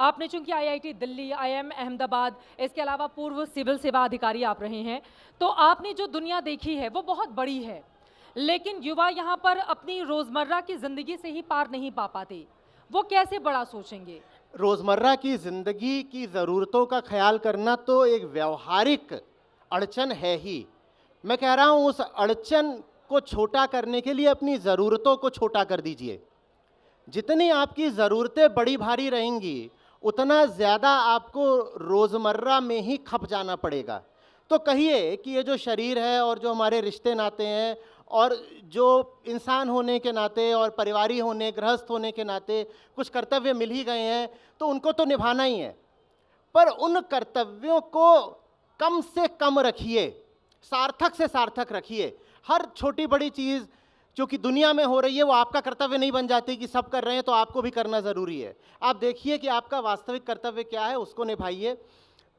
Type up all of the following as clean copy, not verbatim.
आपने चूंकि IIT Delhi, IIM Ahmedabad, इसके अलावा पूर्व सिविल सेवा अधिकारी आप रहे हैं, तो आपने जो दुनिया देखी है वो बहुत बड़ी है, लेकिन युवा यहाँ पर अपनी रोजमर्रा की जिंदगी से ही पार नहीं पा पाते। वो कैसे बड़ा सोचेंगे? रोज़मर्रा की ज़िंदगी की ज़रूरतों का ख्याल करना तो एक व्यावहारिक अड़चन है ही। मैं कह रहा हूँ उस अड़चन को छोटा करने के लिए अपनी ज़रूरतों को छोटा कर दीजिए। जितनी आपकी ज़रूरतें बड़ी भारी रहेंगी, उतना ज़्यादा आपको रोज़मर्रा में ही खप जाना पड़ेगा। तो कहिए कि ये जो शरीर है और जो हमारे रिश्ते नाते हैं और जो इंसान होने के नाते और परिवारी होने, गृहस्थ होने के नाते कुछ कर्तव्य मिल ही गए हैं, तो उनको तो निभाना ही है। पर उन कर्तव्यों को कम से कम रखिए, सार्थक से सार्थक रखिए। हर छोटी बड़ी चीज़ जो कि दुनिया में हो रही है वो आपका कर्तव्य नहीं बन जाती कि सब कर रहे हैं तो आपको भी करना ज़रूरी है। आप देखिए कि आपका वास्तविक कर्तव्य क्या है, उसको निभाइए।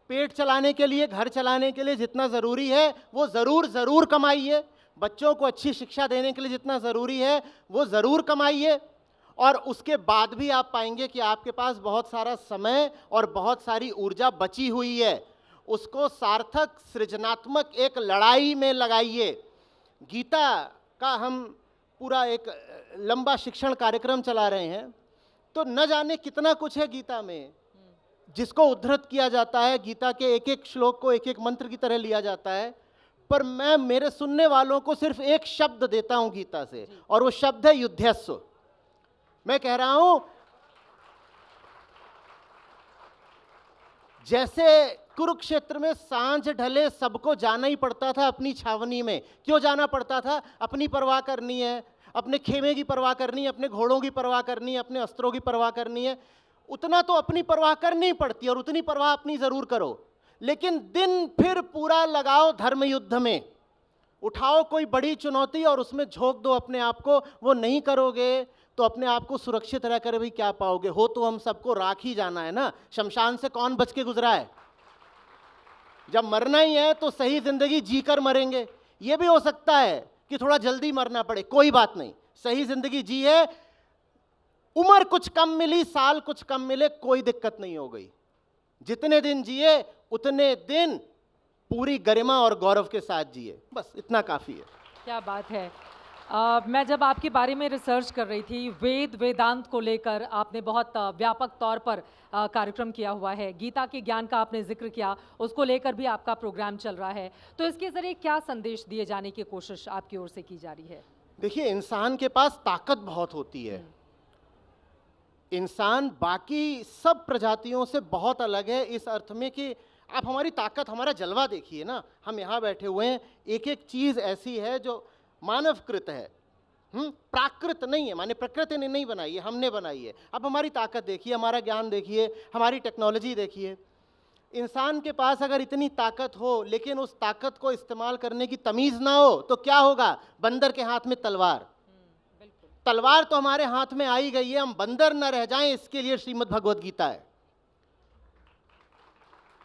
पेट चलाने के लिए, घर चलाने के लिए जितना ज़रूरी है वो ज़रूर कमाइए। बच्चों को अच्छी शिक्षा देने के लिए जितना ज़रूरी है वो ज़रूर कमाइए। और उसके बाद भी आप पाएंगे कि आपके पास बहुत सारा समय और बहुत सारी ऊर्जा बची हुई है। उसको सार्थक सृजनात्मक एक लड़ाई में लगाइए। गीता का हम पूरा एक लंबा शिक्षण कार्यक्रम चला रहे हैं, तो न जाने कितना कुछ है गीता में जिसको उद्धृत किया जाता है। गीता के एक एक श्लोक को एक एक मंत्र की तरह लिया जाता है, पर मैं मेरे सुनने वालों को सिर्फ एक शब्द देता हूं गीता से, और वो शब्द है युध्यस्व। मैं कह रहा हूं जैसे कुरुक्षेत्र में सांझ ढले सबको जाना ही पड़ता था अपनी छावनी में। क्यों जाना पड़ता था? अपनी परवाह करनी है, अपने खेमे की परवाह करनी है, अपने घोड़ों की परवाह करनी है, अपने अस्त्रों की परवाह करनी है। उतना तो अपनी परवाह करनी पड़ती है और उतनी परवाह अपनी जरूर करो, लेकिन दिन फिर पूरा लगाओ धर्म युद्ध में। उठाओ कोई बड़ी चुनौती और उसमें झोंक दो अपने आप को। वो नहीं करोगे तो अपने आप को सुरक्षित रहकर भी क्या पाओगे? हो तो हम सबको राख ही जाना है ना। शमशान से कौन बच के गुजरा है? जब मरना ही है तो सही जिंदगी जीकर मरेंगे। ये भी हो सकता है कि थोड़ा जल्दी मरना पड़े, कोई बात नहीं, सही जिंदगी जी है। उम्र कुछ कम मिली, साल कुछ कम मिले, कोई दिक्कत नहीं हो गई। जितने दिन जिए उतने दिन पूरी गरिमा और गौरव के साथ जिए, बस इतना काफी है। क्या बात है। मैं जब आपके बारे में रिसर्च कर रही थी, वेदांत को लेकर आपने बहुत व्यापक तौर पर कार्यक्रम किया हुआ है। गीता के ज्ञान का आपने जिक्र किया, उसको लेकर भी आपका प्रोग्राम चल रहा है। तो इसके ज़रिए क्या संदेश दिए जाने की कोशिश आपकी ओर से की जा रही है? देखिए, इंसान के पास ताकत बहुत होती है। इंसान बाकी सब प्रजातियों से बहुत अलग है इस अर्थ में कि आप हमारी ताकत, हमारा जलवा देखिए ना। हम यहाँ बैठे हुए हैं, एक एक चीज़ ऐसी है जो मानवकृत है, प्राकृत नहीं है, माने प्रकृति ने नहीं बनाई है, हमने बनाई है। अब हमारी ताकत देखिए, हमारा ज्ञान देखिए, हमारी टेक्नोलॉजी देखिए। इंसान के पास अगर इतनी ताकत हो लेकिन उस ताकत को इस्तेमाल करने की तमीज़ ना हो तो क्या होगा? बंदर के हाथ में तलवार। तलवार तो हमारे हाथ में आई गई है, हम बंदर न रह जाएं इसके लिए श्रीमद् भगवद गीता है।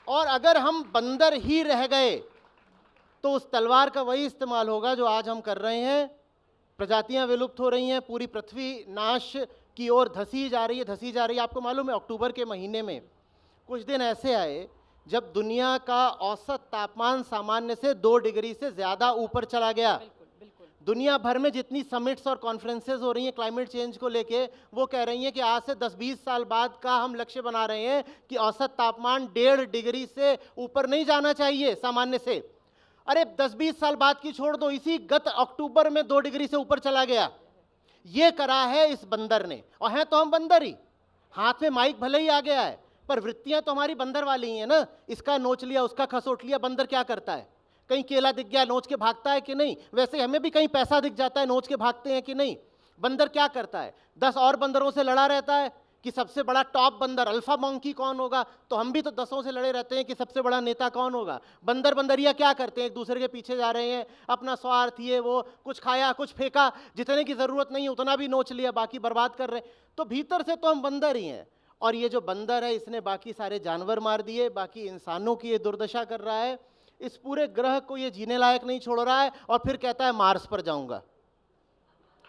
और अगर हम बंदर ही रह गए तो उस तलवार का वही इस्तेमाल होगा जो आज हम कर रहे हैं। प्रजातियां विलुप्त हो रही हैं, पूरी पृथ्वी नाश की ओर धसी जा रही है। आपको मालूम है, अक्टूबर के महीने में कुछ दिन ऐसे आए जब दुनिया का औसत तापमान सामान्य से 2 डिग्री से ज़्यादा ऊपर चला गया। दुनिया भर में जितनी समिट्स और कॉन्फ्रेंसेज हो रही हैं क्लाइमेट चेंज को लेके, वो कह रही हैं कि आज से 10-20 साल बाद का हम लक्ष्य बना रहे हैं कि औसत तापमान 1.5 डिग्री से ऊपर नहीं जाना चाहिए सामान्य से। अरे 10-20 साल बाद की छोड़ दो, इसी गत अक्टूबर में 2 डिग्री से ऊपर चला गया। ये करा है इस बंदर ने, और हैं तो हम बंदर ही। हाथ में माइक भले ही आ गया है, पर वृत्तियां तो हमारी बंदर वाली ही है ना। इसका नोच लिया, उसका खसोट लिया। बंदर क्या करता है? कहीं केला दिख गया, नोच के भागता है कि नहीं? वैसे हमें भी कहीं पैसा दिख जाता है, नोच के भागते हैं कि नहीं? बंदर क्या करता है? 10 और बंदरों से लड़ा रहता है कि सबसे बड़ा टॉप बंदर अल्फा मंकी कौन होगा। तो हम भी तो 10 से लड़े रहते हैं कि सबसे बड़ा नेता कौन होगा। बंदरिया क्या करते हैं? एक दूसरे के पीछे जा रहे हैं, अपना स्वार्थ, ये वो, कुछ खाया कुछ फेंका, जितने की जरूरत नहीं उतना भी नोच लिया, बाकी बर्बाद कर रहे हैं। तो भीतर से तो हम बंदर ही हैं। और ये जो बंदर है इसने बाकी सारे जानवर मार दिए, बाकी इंसानों की ये दुर्दशा कर रहा है। इस पूरे ग्रह को ये जीने लायक नहीं छोड़ रहा है और फिर कहता है मार्स पर जाऊंगा।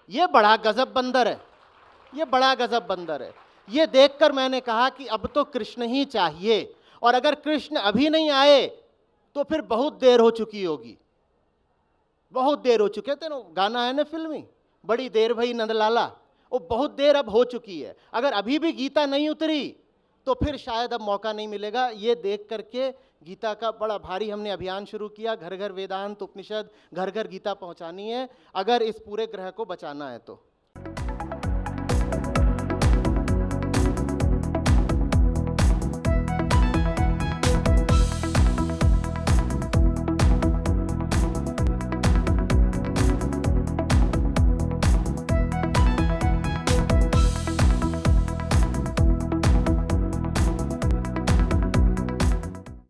ये बड़ा गजब बंदर है, ये बड़ा गजब बंदर है। ये देखकर मैंने कहा कि अब तो कृष्ण ही चाहिए, और अगर कृष्ण अभी नहीं आए तो फिर बहुत देर हो चुकी होगी, बहुत देर हो चुके थे ना, गाना है ना फिल्मी, बड़ी देर भई नंदलाला, वो बहुत देर अब हो चुकी है। अगर अभी भी गीता नहीं उतरी तो फिर शायद अब मौका नहीं मिलेगा। ये देख करके गीता का बड़ा भारी हमने अभियान शुरू किया, घर घर वेदांत उपनिषद, घर घर गीता पहुंचानी है, अगर इस पूरे ग्रह को बचाना है तो।